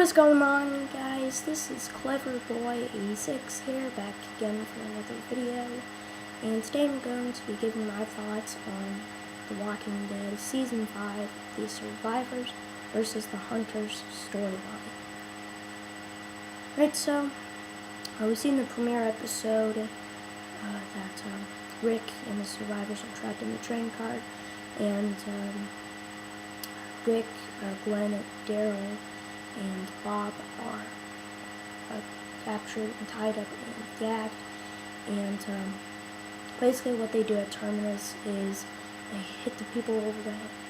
is going on, guys? This is Cleverboy86 here, back again for another video. And today I'm going to be giving my thoughts on The Walking Dead Season 5, The Survivors versus the Hunters storyline. Right, so we've seen the premiere episode that Rick and the survivors are trapped in the train car, and Rick, Glenn, Daryl, and Bob are captured and tied up and gagged. And basically what they do at Terminus is they hit the people over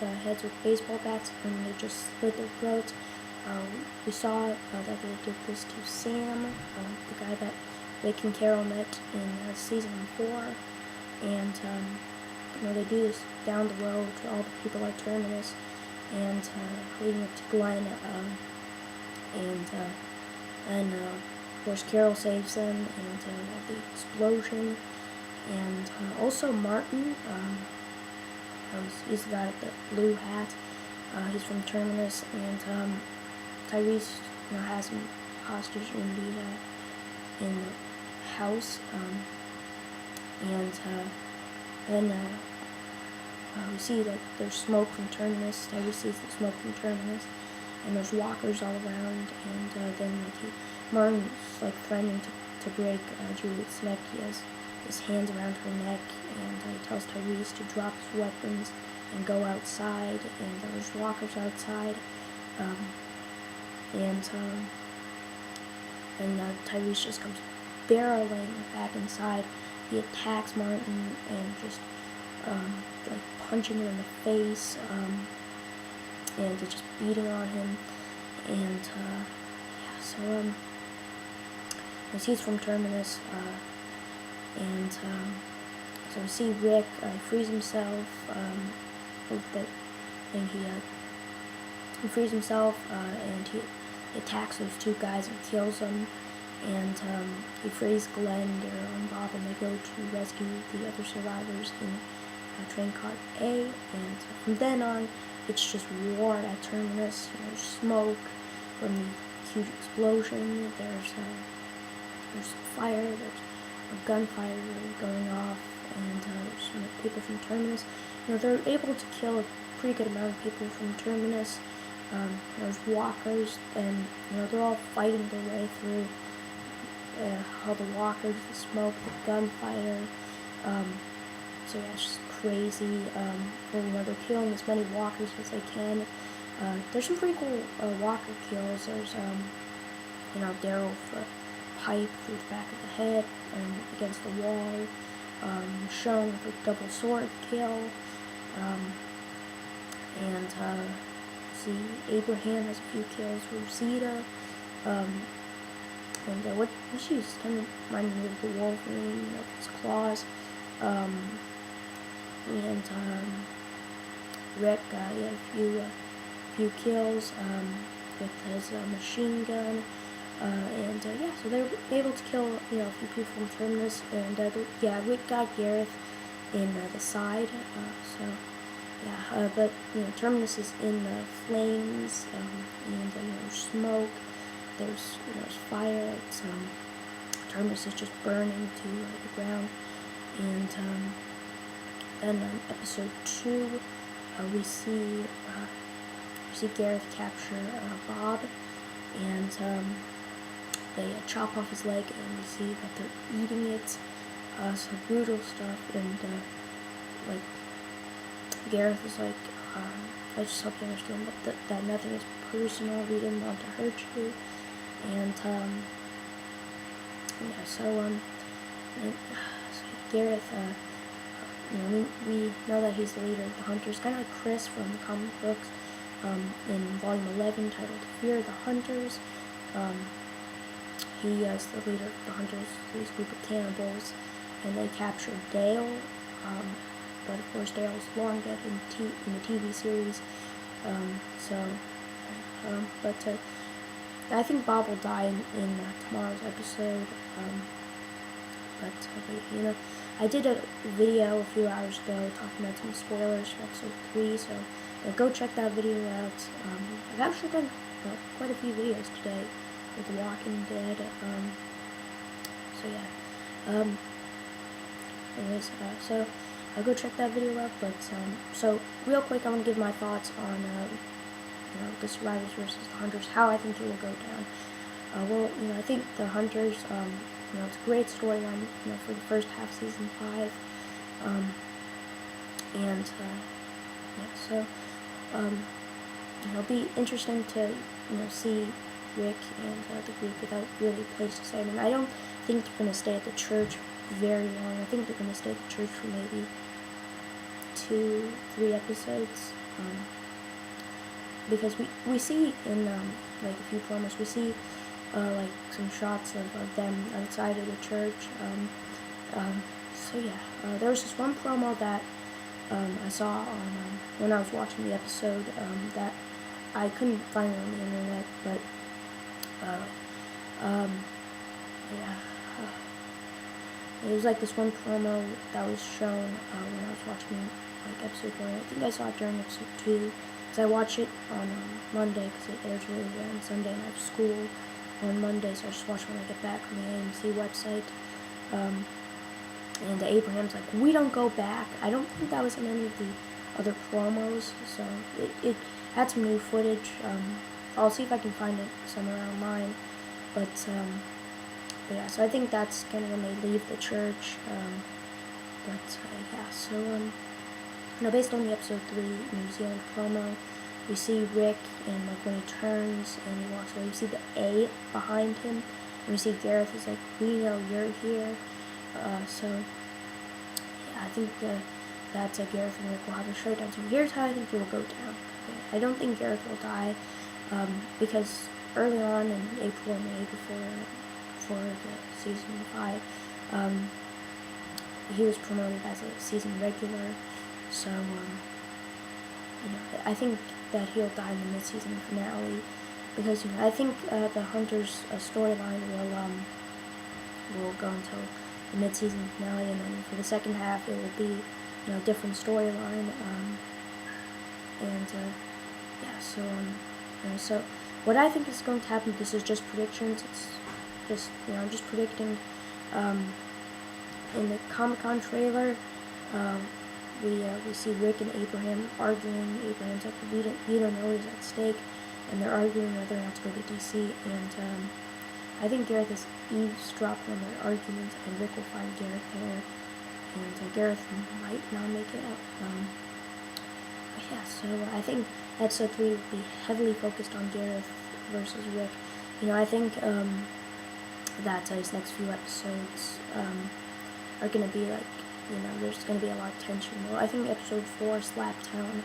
the heads with baseball bats and they just slit their throats. We saw that they did this to Sam, the guy that Rick and Carol met in Season 4. And they do this down the road to all the people at Terminus, and leading up to Glenn, and of course Carol saves them, and the explosion, and also Martin, he's the guy with the blue hat, he's from Terminus, and Tyrese has him hostage in the house, and then we see that there's smoke from Terminus. Tyrese sees the smoke from Terminus, and there's walkers all around, and then Martin's threatening to break Juliet's neck. He has his hands around her neck, and he tells Tyrese to drop his weapons and go outside, and there's walkers outside, and Tyrese just comes barreling back inside. He attacks Martin and just punching him in the face, and just beating on him, and as he's from Terminus, and so we see Rick freeze himself, he frees himself, and he attacks those two guys and kills them, and he frees Glenn, Daryl, and Bob, and they go to rescue the other survivors in train car A, and from then on, it's just war at Terminus. There's smoke from the huge explosion, there's fire, there's gunfire going off, and there's people from Terminus. They're able to kill a pretty good amount of people from Terminus. There's walkers, and they're all fighting their way through all the walkers, the smoke, the gunfire. So yeah, it's just crazy. They're killing as many walkers as they can. There's some pretty cool walker kills. There's Daryl with a pipe through the back of the head and against the wall. Sean with a double sword kill. And see, Abraham has a few kills. Rosita. And what she's kind of reminding me of the Wolverine, with his claws. And Rick, he had a few kills with his machine gun, and yeah, so they were able to kill a few people from Terminus, and Rick got Gareth in the side, so yeah, but Terminus is in the flames, and there's smoke, there's fire. It's Terminus is just burning to the ground, and then episode 2, we see Gareth capture Bob, and they chop off his leg, and we see that they're eating it. Some brutal stuff, and Gareth is I just hope you understand that nothing is personal. We didn't want to hurt you, and yeah. So Gareth, we know that he's the leader of the Hunters, kind of like Chris from the comic books, in Volume 11, titled Fear of the Hunters. He is the leader of the Hunters, this group of cannibals, and they captured Dale, but of course Dale's long dead in the TV series, but I think Bob will die in tomorrow's episode, but I did a video a few hours ago talking about some spoilers for episode 3, so go check that video out. I've actually done quite a few videos today with The Walking Dead. So yeah. Anyways, so I'll go check that video out. But so real quick, I'm gonna give my thoughts on the survivors versus the hunters, how I think it will go down. Well, I think the hunters, it's a great storyline, for the first half of season 5, and yeah, so it'll be interesting to see Rick and the group without really a place to stay. I mean, I don't think they're gonna stay at the church very long. I think they're gonna stay at the church for maybe 2-3 episodes. Because we see in like a few promos, we see like some shots of them outside of the church. So yeah, there was this one promo that I saw on when I was watching the episode that I couldn't find on the internet, but yeah, it was like this one promo that was shown when I was watching like episode 1. I think I saw it during episode 2. Because I watch it on Monday, because it airs really late on Sunday, and I have school on Monday, so I just watch when I get back from the AMC website. And Abraham's like, we don't go back. I don't think that was in any of the other promos, so it had some new footage. I'll see if I can find it somewhere online, but yeah, so I think that's kind of when they leave the church. But yeah, so based on the episode 3 New Zealand promo, we see Rick, and like when he turns and he walks away, you see the A behind him, and we see Gareth is like, we know you're here. So yeah, I think that Gareth and Rick will have a showdown. So here's how I think it will go down. Okay. I don't think Gareth will die, because early on in April and May before the season 5, he was promoted as a season regular. So, I think that he'll die in the mid-season finale, because, I think the Hunters storyline will go until the mid-season finale, and then for the second half it will be, a different storyline, and, yeah, so, so what I think is going to happen, this is just predictions, it's just, I'm just predicting, in the Comic-Con trailer, we see Rick and Abraham arguing. Abraham's like, we don't know what's at stake, and they're arguing whether or not to go to DC. And I think Gareth is eavesdropping on their arguments, and Rick will find Gareth there, and Gareth might not make it out. But yeah, so I think episode 3 will be heavily focused on Gareth versus Rick. I think that his next few episodes are gonna be like, there's going to be a lot of tension. Well, I think episode 4, Slaptown,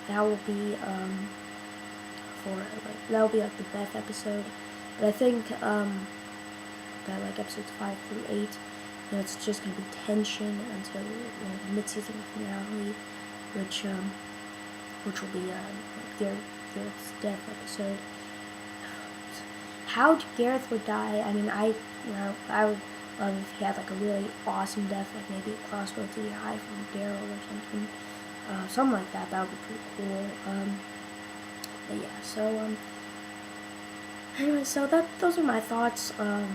that will be, that will be, like, the Beth episode. But I think, that, like, episodes 5 through 8, it's just going to be tension until, the mid-season finale, which will be, Gareth's death episode. How Gareth would die, I mean, I would if he had like a really awesome death, like maybe a crossbow to the eye from Daryl or something like that. That would be pretty cool. But yeah, so anyway, so those are my thoughts on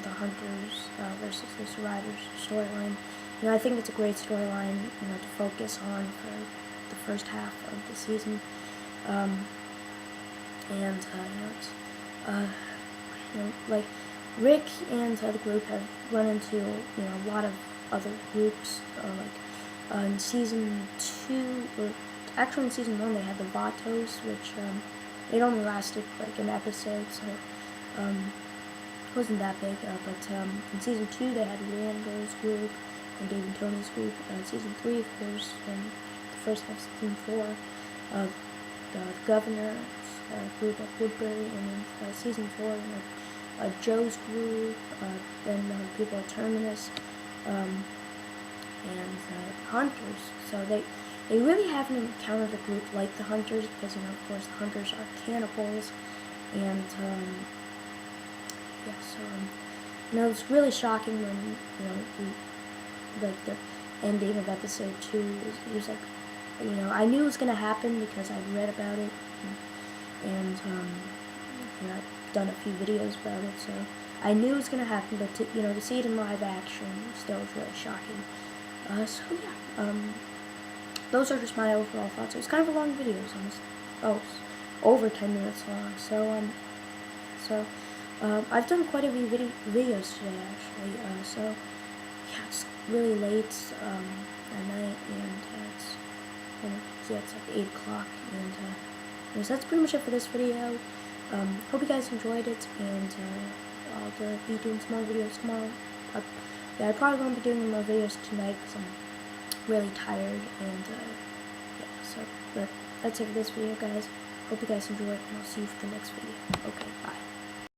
the Hunters versus the Survivors storyline. I think it's a great storyline, to focus on for the first half of the season. And it's like Rick and the group have run into, a lot of other groups, in season 2, or actually in season 1 they had the Vatos, which, it only lasted, like, an episode, so, it wasn't that big, but, in season 2 they had Randall's group, and Dave and Tony's group, season 3, of course, and the first half of season 4, the Governor's group at Woodbury, and then, season 4, Joe's group, then people at Terminus, and Hunters. So they really haven't encountered a group like the Hunters, because, of course, the Hunters are cannibals, and, yeah, so, it's really shocking when, like, the ending of episode 2, it was like, I knew it was going to happen because I'd read about it, and yeah, I've done a few videos about it, so I knew it was gonna happen, but to see it in live action still was really shocking. So yeah, those are just my overall thoughts. It was kind of a long video. It was almost over 10 minutes long. So I've done quite a few videos today actually. So yeah, it's really late at night, and it's like 8 o'clock, and so that's pretty much it for this video. Hope you guys enjoyed it, and I'll be doing some more videos tomorrow. Yeah, I probably won't be doing more videos tonight because I'm really tired, and yeah, but that's it for this video, guys. Hope you guys enjoyed, and I'll see you for the next video. Okay, bye.